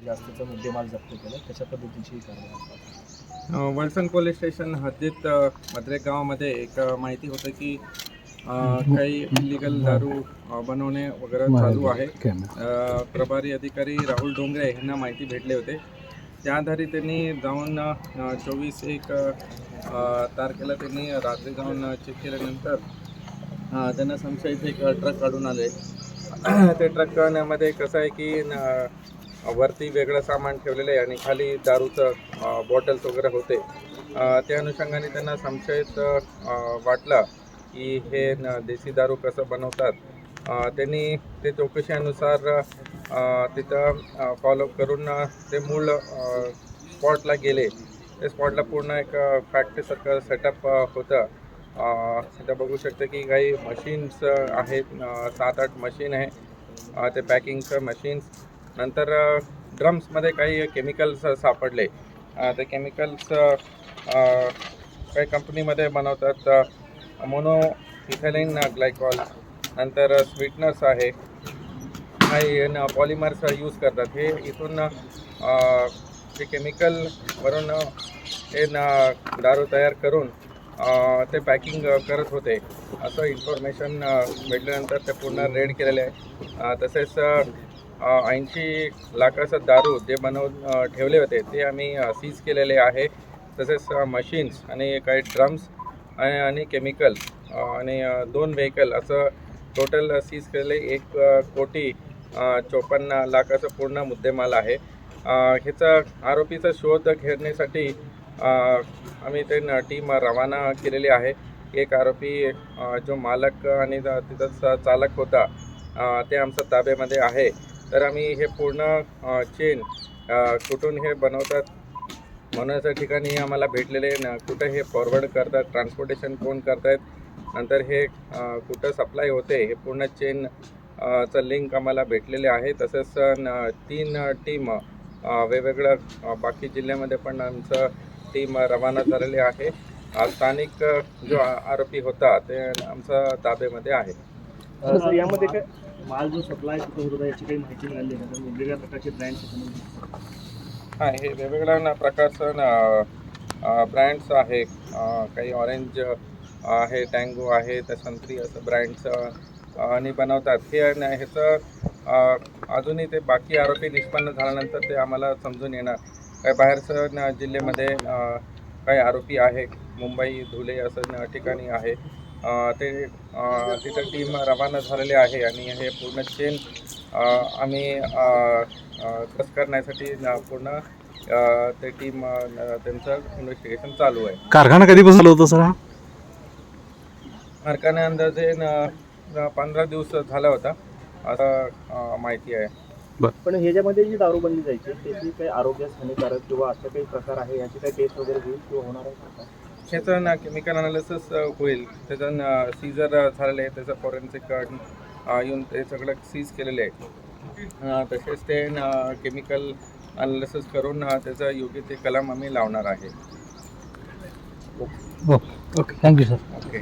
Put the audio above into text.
जास्तीचा मुद्देमाल जप्त केला, कशा पद्धतीची कारवाई असतात? वळसंग पोलीस स्टेशन हद्दीत मद्रेक गावामध्ये एक माहिती होतं की काही इलिगल दारू बनवणे वगैरे चालू आहे. प्रभारी अधिकारी राहुल डोंगरे यांना माहिती भेटले होते. त्या आधारे त्यांनी जाऊन 24/1 तारखेला त्यांनी रात्री जाऊन चेक केल्यानंतर त्यांना संशयित एक ट्रक काढून आले. ते ट्रकमध्ये कसं आहे की वरती वेगळं सामान ठेवलेलं आहे आणि खाली दारूचं बॉटल्स वगैरे होते. त्या अनुषंगाने त्यांना संशयित वाटला की हे देशी दारू कसं बनवतात. त्यांनी ते चौकशीनुसार तिथं फॉलोअप करून ते मूळ स्पॉटला गेले. ते स्पॉटला पूर्ण एक फॅक्टरीसारखं सेटअप होतं. इथं बघू शकता की काही मशीन्स आहेत, 7-8 मशीन आहे. ते पॅकिंगचं मशीन्स. नंतर ड्रम्समध्ये काही केमिकल्स सापडले. ते केमिकल्स काही कंपनीमध्ये बनवतात. मोनो इथेलिन ग्लायकॉल, नंतर स्वीटनर्स आहे, काही पॉलिमर्स यूज करतात. हे इथून ते केमिकलवरून हे दारू तयार करून ते पॅकिंग करत होते असं इन्फॉर्मेशन भेटल्यानंतर ते पूर्ण रेड केलेले आहे. तसेच 80 लाखाचं दारू जे बनवून ठेवले होते ते आम्ही सीज केलेले आहे. तसेच मशीन्स आणि काही ड्रम्स आणि केमिकल आणि 2 व्हेकल असं टोटल सीज केलेले 1,54 लाखाचं पूर्ण मुद्देमाल आहे. ह्याचा आरोपीचा शोध घेण्यासाठी आम्ही ते टीम रवाना केलेली आहे. एक आरोपी जो मालक आणि तिथंच चालक होता ते आमच्या ताब्यामध्ये आहे. तर आम्ही हे पूर्ण चेन कुठून हे बनवतात बनवण्याच्या ठिकाणी आम्हाला भेटलेले कुठं हे फॉरवर्ड करतात, ट्रान्सपोर्टेशन कोण करतायत, नंतर हे कुठं सप्लाय होते, हे पूर्ण चेन चं लिंक आम्हाला भेटलेले आहे. तसंच 3 टीम वेगवेगळ्या बाकी जिल्ह्यामध्ये पण आमचं टीम रवाना झालेली आहे. स्थानिक जो आरोपी होता ते आमच्या ताब्यामध्ये आहे. सर, यामध्ये काय माल जो सप्लाय होत होता याची काही माहिती मिळाली आहे का? वेगवेगळ्या प्रकारचे ब्रँड्स हां, हे वेगवेगळ्या प्रकारचं ब्रँड्स आहे. काही ऑरेंज आहे, टँगो आहे, तर संत्री असं ब्रँड्स आणि बनवतात. ह्याचं अजूनही ते बाकी आरोपी निष्पन्न झाल्यानंतर ते आम्हाला समजून येणार. काही बाहेरचं जिल्ह्यामध्ये काही आरोपी आहे, मुंबई, धुळे असं ठिकाणी आहे. ते तिथं टीम रवाना झालेली आहे आणि हे पूर्ण चेन आम्ही कस करण्यासाठी पूर्ण ते टीम त्यांचं इन्व्हेस्टिगेशन चालू आहे. कारखाना कधीपासून चालू होता सर हा? कारखान्या अंदाजे 15 दिवस झाला होता असं माहिती आहे. पण ह्याच्यामध्ये जी दारूबंदी जायची त्याची काही आरोग्यास हानिकारक किंवा असे काही प्रकार आहे याची काही टेस्ट वगैरे होईल किंवा होणार आहे? ह्याचं केमिकल अनालिसिस होईल. त्याचं सीजर झालेलं आहे, त्याचं फॉरेन्सिक येऊन ते सगळं सीज केलेलं आहे. तसेच ते केमिकल अनालिसिस करून त्याचं योग्य ते कलम आम्ही लावणार आहे. Okay, thank you sir. ओके.